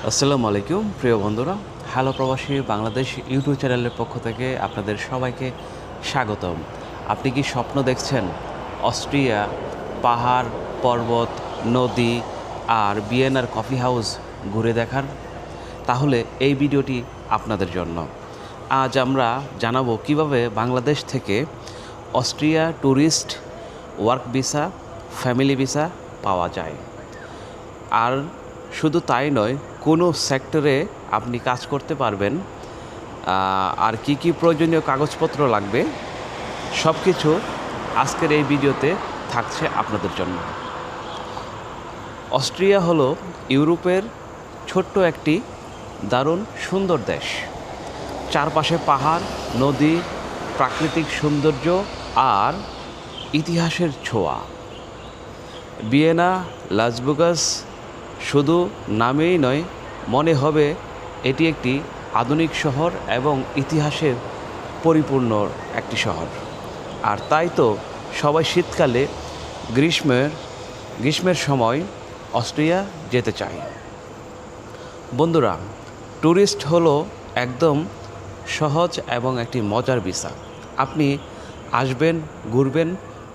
আসসালামু আলাইকুম প্রিয় বন্ধুরা। হ্যালো প্রবাসী বাংলাদেশ ইউটিউব চ্যানেলের পক্ষ থেকে আপনাদের সবাইকে স্বাগতম। আপনি কি স্বপ্ন দেখছেন অস্ট্রিয়া পাহাড়, পর্বত, নদী আর ভিয়েনার কফি হাউস ঘুরে দেখার? তাহলে এই ভিডিওটি আপনাদের জন্য। আজ আমরা জানাবো কিভাবে বাংলাদেশ থেকে Austria tourist work visa, family visa পাওয়া যায়। আর শুধু তাই নয়, কোনো সেক্টরে আপনি কাজ করতে পারবেন, আর কি কি প্রয়োজনীয় কাগজপত্র লাগবে সব কিছু আজকের এই ভিডিওতে থাকছে আপনাদের জন্য। অস্ট্রিয়া হলো ইউরোপের ছোট্ট একটি দারুণ সুন্দর দেশ। চারপাশে পাহাড়, নদী, প্রাকৃতিক সৌন্দর্য আর ইতিহাসের ছোঁয়া। ভিয়েনা, লাসভেগাস শুধু নামেই নয়, মনে হবে এটি একটি আধুনিক শহর এবং ইতিহাসের পরিপূর্ণ একটি শহর। আর তাই তো সবাই শীতকালে গ্রীষ্মের সময় অস্ট্রিয়া যেতে চায়। বন্ধুরা, ট্যুরিস্ট হলো একদম সহজ এবং একটি মজার ভিসা। আপনি আসবেন, ঘুরবেন,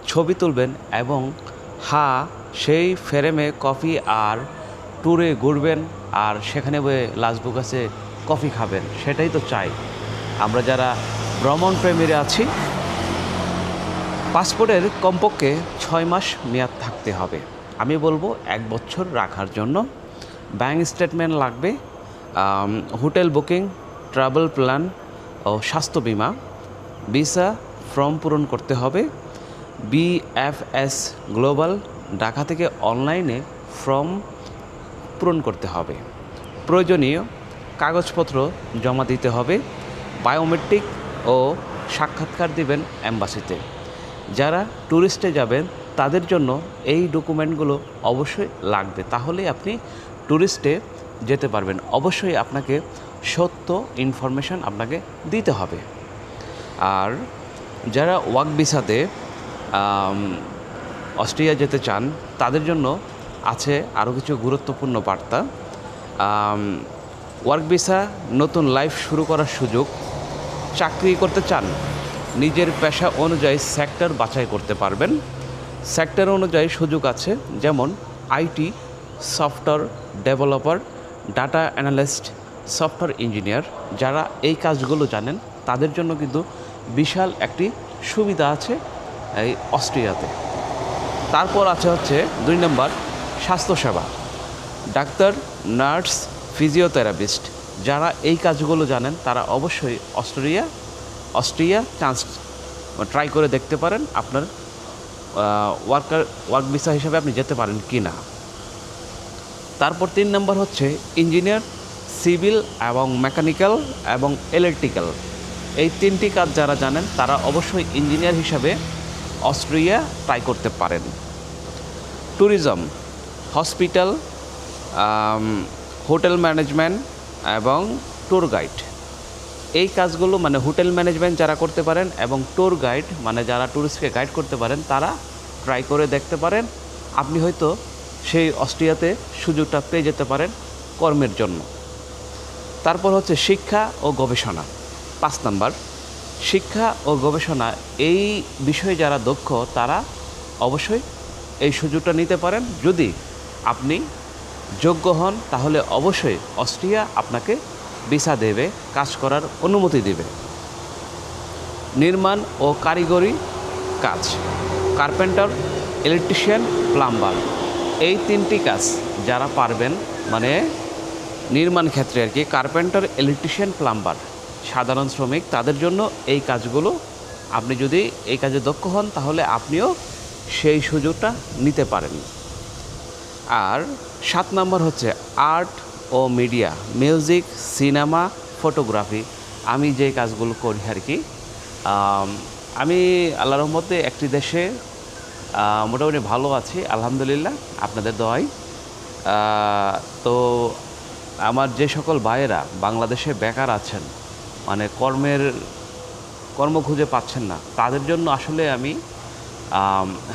ছবি তুলবেন এবং সেই ফ্রেমে কফি আর ট্যুরে ঘুরবেন আর সেখানে লাসভেগাসে কফি খাবেন। সেটাই তো চাই আমরা যারা ভ্রমণ প্রেমীরা আছি। পাসপোর্টের কমপক্ষে 6 মাস মেয়াদ থাকতে হবে। আমি বলবো 1 বছর রাখার জন্য। ব্যাঙ্ক স্টেটমেন্ট লাগবে, হোটেল বুকিং, ট্রাভেল প্ল্যান ও স্বাস্থ্য বিমা। ভিসা ফর্ম পূরণ করতে হবে। বিএফএস গ্লোবাল ঢাকা থেকে অনলাইনে ফর্ম পূরণ করতে হবে। প্রয়োজনীয় কাগজপত্র জমা দিতে হবে। বায়োমেট্রিক ও সাক্ষাৎকার দিবেন অ্যাম্বাসিতে। যারা ট্যুরিস্টে যাবেন তাদের জন্য এই ডকুমেন্টগুলো অবশ্যই লাগবে, তাহলেই আপনি ট্যুরিস্টে যেতে পারবেন। অবশ্যই আপনাকে সত্য ইনফরমেশন আপনাকে দিতে হবে। আর যারা ওয়ার্ক ভিসাতে অস্ট্রিয়া যেতে চান তাদের জন্য আছে আরও কিছু গুরুত্বপূর্ণ বার্তা। ওয়ার্ক ভিসা, নতুন লাইফ শুরু করার সুযোগ। চাকরি করতে চান, নিজের পেশা অনুযায়ী সেক্টর বাছাই করতে পারবেন। সেক্টর অনুযায়ী সুযোগ আছে, যেমন IT, software developer, data analyst, software engineer. যারা এই কাজগুলো জানেন তাদের জন্য কিন্তু বিশাল একটি সুবিধা আছে এই অস্ট্রিয়াতে। তারপর আছে 2 নম্বর স্বাস্থ্যসেবা। ডাক্তার, নার্স, ফিজিওথেরাপিস্ট যারা এই কাজগুলো জানেন তারা অবশ্যই অস্ট্রিয়া চান্স ট্রাই করে দেখতে পারেন আপনার ওয়ার্ক ভিসা হিসাবে আপনি যেতে পারেন কি না। তারপর 3 নম্বর হচ্ছে ইঞ্জিনিয়ার, সিভিল এবং মেকানিক্যাল এবং ইলেকট্রিক্যাল। এই 3টি কাজ যারা জানেন তারা অবশ্যই ইঞ্জিনিয়ার হিসাবে অস্ট্রিয়া ট্রাই করতে পারেন। ট্যুরিজম, হসপিটাল, হোটেল ম্যানেজমেন্ট এবং ট্যুর গাইড। এই কাজগুলো মানে হোটেল ম্যানেজমেন্ট যারা করতে পারেন এবং ট্যুর গাইড মানে যারা ট্যুরিস্টকে গাইড করতে পারেন তারা ট্রাই করে দেখতে পারেন। আপনি হয়তো সেই অস্ট্রিয়াতে সুযোগটা পেয়ে যেতে পারেন কর্মের জন্য। তারপর হচ্ছে শিক্ষা ও গবেষণা। 5 নম্বর শিক্ষা ও গবেষণা। এই বিষয়ে যারা দক্ষ তারা অবশ্যই এই সুযোগটা নিতে পারেন। যদি আপনি যোগ্য হন তাহলে অবশ্যই অস্ট্রিয়া আপনাকে ভিসা দেবে, কাজ করার অনুমতি দেবে। নির্মাণ ও কারিগরি কাজ, কার্পেন্টার, ইলেকট্রিশিয়ান, প্লাম্বার। এই 3টি কাজ যারা পারবেন, মানে নির্মাণ ক্ষেত্রে আর কি, কার্পেন্টার, ইলেকট্রিশিয়ান, প্লাম্বার সাধারণ শ্রমিক, তাদের জন্য এই কাজগুলো আপনি যদি এই কাজে দক্ষ হন তাহলে আপনিও সেই সুযোগটা নিতে পারেন। আর 7 নম্বর হচ্ছে আর্ট ও মিডিয়া, মিউজিক, সিনেমা, ফটোগ্রাফি। আমি যে কাজগুলো করি আর কি, আমি আল্লাহর রহমতে একটি দেশে মোটামুটি ভালো আছি আলহামদুলিল্লাহ, আপনাদের দোয়ায়। তো আমার যে সকল ভাইয়েরা বাংলাদেশে বেকার আছেন, মানে কর্ম খুঁজে পাচ্ছেন না, তাদের জন্য আসলে আমি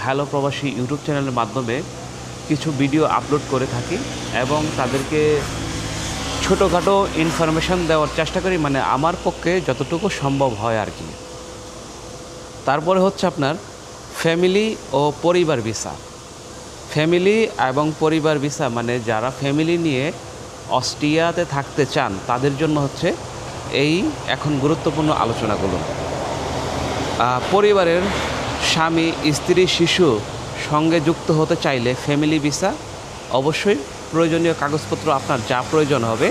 হ্যালো প্রবাসী ইউটিউব চ্যানেলের মাধ্যমে কিছু ভিডিও আপলোড করে থাকি এবং তাদেরকে ছোটোখাটো ইনফরমেশান দেওয়ার চেষ্টা করি, মানে আমার পক্ষে যতটুকু সম্ভব হয় আর কি। তারপরে হচ্ছে আপনার ফ্যামিলি ও পরিবার ভিসা। ফ্যামিলি এবং পরিবার ভিসা মানে যারা ফ্যামিলি নিয়ে অস্ট্রিয়াতে থাকতে চান তাদের জন্য হচ্ছে এই এখন গুরুত্বপূর্ণ আলোচনাগুলো। পরিবারের স্বামী, স্ত্রী, শিশু সঙ্গে যুক্ত হতে চাইলে ফ্যামিলি ভিসা অবশ্যই প্রয়োজনীয় কাগজপত্র আপনার যা প্রয়োজন হবে: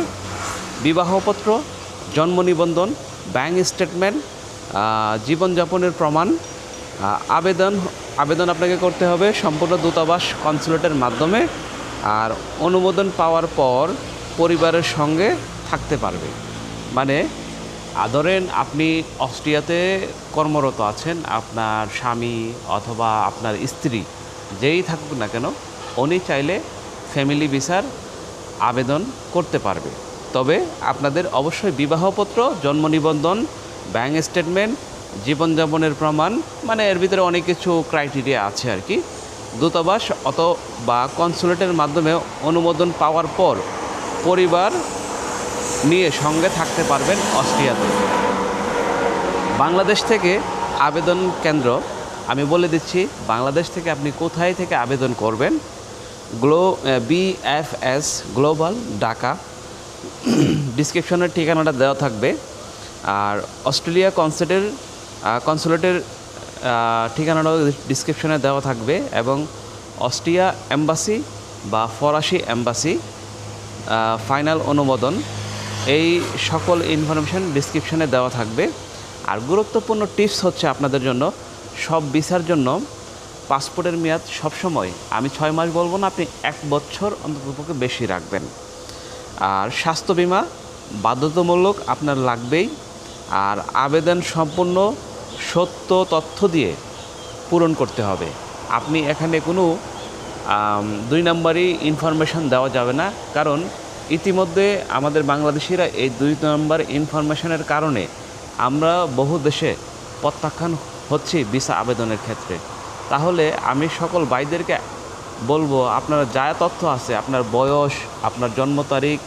বিবাহপত্র, জন্ম নিবন্ধন, ব্যাংক স্টেটমেন্ট, জীবনযাপনের প্রমাণ। আবেদন আপনাকে করতে হবে সম্পূর্ণ দূতাবাস কনসুলেটের মাধ্যমে, আর অনুমোদন পাওয়ার পর পরিবারের সঙ্গে থাকতে পারবে। মানে ধরেন আপনি অস্ট্রিয়াতে কর্মরত আছেন, আপনার স্বামী অথবা আপনার স্ত্রী যেই থাকুক না কেন, উনি চাইলে ফ্যামিলি ভিসার আবেদন করতে পারবে। তবে আপনাদের অবশ্যই বিবাহপত্র, জন্ম নিবন্ধন, ব্যাংক স্টেটমেন্ট, জীবনযাপনের প্রমাণ, মানে এর ভিতরে অনেক কিছু ক্রাইটেরিয়া আছে আর কি। দূতাবাস অথবা কনসুলেটের মাধ্যমে অনুমোদন পাওয়ার পর পরিবার নিয়ে সঙ্গে থাকতে পারবেন অস্ট্রিয়াতে। বাংলাদেশ থেকে আবেদন কেন্দ্র আমি বলে দিচ্ছি, বাংলাদেশ থেকে আপনি কোথায় থেকে আবেদন করবেন। BFS global, Dhaka. ডিসক্রিপশনের ঠিকানাটা দেওয়া থাকবে। আর অস্ট্রেলিয়া কনসুলেটের ঠিকানাটাও ডিসক্রিপশনে দেওয়া থাকবে, এবং অস্ট্রিয়া এম্বাসি বা ফরাসি এম্বাসি ফাইনাল অনুমোদন, এই সকল ইনফরমেশন ডিসক্রিপশনে দেওয়া থাকবে। আর গুরুত্বপূর্ণ টিপস হচ্ছে আপনাদের জন্য, সব ভিসার জন্য পাসপোর্টের মেয়াদ সবসময়, আমি 6 মাস বলবো না, আপনি 1 বছর অন্ততপক্ষে বেশি রাখবেন। আর স্বাস্থ্য বিমা বাধ্যতামূলক আপনার লাগবেই। আর আবেদন সম্পূর্ণ সত্য তথ্য দিয়ে পূরণ করতে হবে। আপনি এখানে কোনো 2 নম্বরই ইনফরমেশন দেওয়া যাবে না, কারণ ইতিমধ্যে আমাদের বাংলাদেশিরা এই 2 নম্বর ইনফরমেশনের কারণে আমরা বহু দেশে প্রত্যাখ্যান হচ্ছি ভিসা আবেদনের ক্ষেত্রে। তাহলে আমি সকল ভাইদেরকে বলবো, আপনারা যা তথ্য আছে, আপনার বয়স, আপনার জন্ম তারিখ,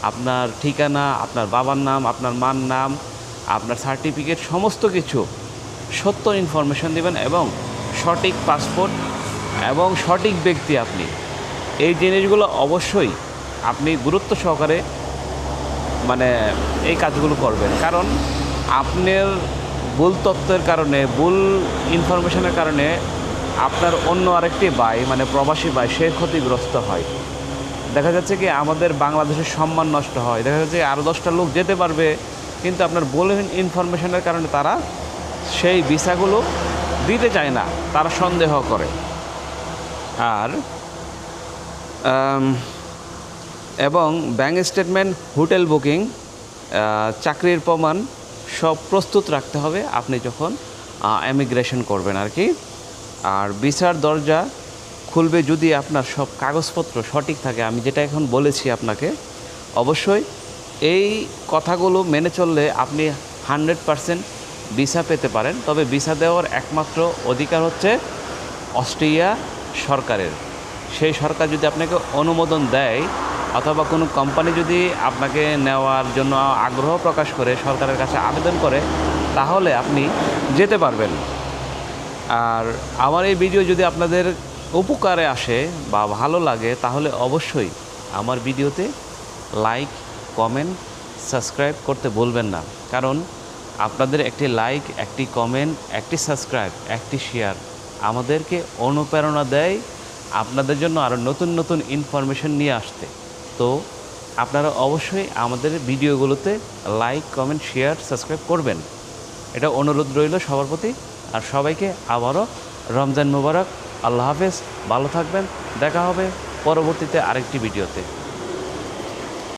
আপনার ঠিকানা, আপনার বাবার নাম, আপনার মার নাম, আপনার সার্টিফিকেট, সমস্ত কিছু সত্য ইনফরমেশন দিবেন, এবং সঠিক পাসপোর্ট এবং সঠিক ব্যক্তি আপনি, এই জিনিসগুলো অবশ্যই আপনি গুরুত্ব সহকারে মানে এই কাজগুলো করবেন। কারণ আপনার ভুল তথ্যের কারণে, ভুল ইনফরমেশনের কারণে আপনার অন্য আরেকটি ভাই, মানে প্রবাসী ভাই, সে ক্ষতিগ্রস্ত হয়। দেখা যাচ্ছে কি আমাদের বাংলাদেশের সম্মান নষ্ট হয়। দেখা যাচ্ছে আরও 10টা লোক যেতে পারবে, কিন্তু আপনার ভুল ইনফরমেশনের কারণে তারা সেই ভিসাগুলো দিতে চায় না, তারা সন্দেহ করে। আর এবং ব্যাংক স্টেটমেন্ট, হোটেল বুকিং, চাকরির প্রমাণ সব প্রস্তুত রাখতে হবে আপনি যখন এমিগ্রেশন করবেন আর কি। আর ভিসার দরজা খুলবে যদি আপনার সব কাগজপত্র সঠিক থাকে। আমি যেটা এখন বলেছি আপনাকে, অবশ্যই এই কথাগুলো মেনে চললে আপনি 100% ভিসা পেতে পারেন। তবে ভিসা দেওয়ার একমাত্র অধিকার হচ্ছে অস্ট্রিয়া সরকারের। সেই সরকার যদি আপনাকে অনুমোদন দেয়, অথবা কোনো কোম্পানি যদি আপনাকে নেওয়ার জন্য আগ্রহ প্রকাশ করে সরকারের কাছে আবেদন করে, তাহলে আপনি যেতে পারবেন। আর আমার এই ভিডিও যদি আপনাদের উপকারে আসে বা ভালো লাগে, তাহলে অবশ্যই আমার ভিডিওতে লাইক, কমেন্ট, সাবস্ক্রাইব করতে ভুলবেন না। কারণ আপনাদের একটি লাইক, একটি কমেন্ট, একটি সাবস্ক্রাইব, একটি শেয়ার আমাদেরকে অনুপ্রেরণা দেয় আপনাদের জন্য আরও নতুন নতুন ইনফরমেশন নিয়ে আসতে। তো আপনারা অবশ্যই আমাদের ভিডিওগুলোতে লাইক, কমেন্ট, শেয়ার, সাবস্ক্রাইব করবেন, এটা অনুরোধ রইল সবার প্রতি। আর সবাইকে আবারও রমজান মুবারক। আল্লাহ হাফেজ, ভালো থাকবেন। দেখা হবে পরবর্তীতে আরেকটি ভিডিওতে।